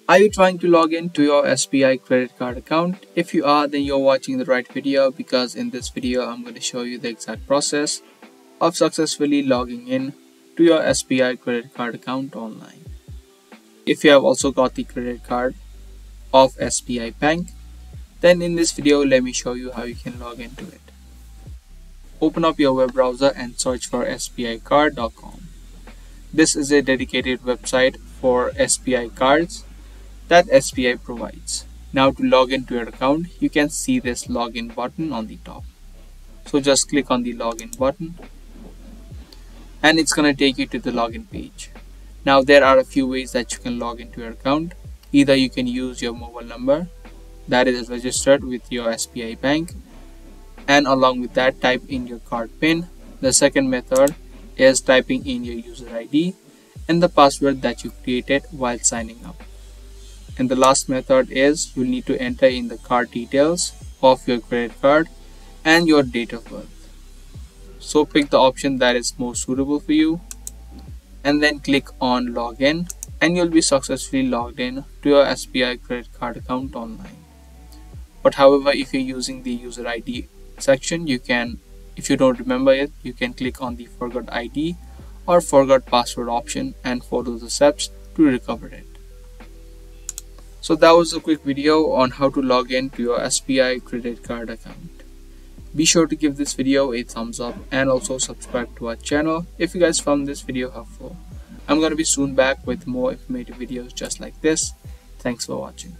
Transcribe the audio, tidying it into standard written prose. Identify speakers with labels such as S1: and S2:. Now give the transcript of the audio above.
S1: Are you trying to log in to your SBI credit card account? If you are, then you're watching the right video, because in this video I'm going to show you the exact process of successfully logging in to your SBI credit card account online. If you have also got the credit card of SBI Bank, then in this video let me show you how you can log into it. Open up your web browser and search for sbicard.com. This is a dedicated website for SBI cards that SBI provides. Now to log into your account, you can see this login button on the top. So just click on the login button and it's going to take you to the login page. Now there are a few ways that you can log into your account. Either you can use your mobile number that is registered with your SBI Bank, and along with that type in your card PIN. The second method is typing in your user ID and the password that you created while signing up. And the last method is you'll need to enter in the card details of your credit card and your date of birth. So pick the option that is most suitable for you and then click on login, and you'll be successfully logged in to your SBI credit card account online. But however, if you're using the user ID section, you can, if you don't remember it, you can click on the forgot ID or forgot password option and follow the steps to recover it. So that was a quick video on how to log in to your SBI credit card account. Be sure to give this video a thumbs up and also subscribe to our channel if you guys found this video helpful. I'm going to be soon back with more informative videos just like this. Thanks for watching.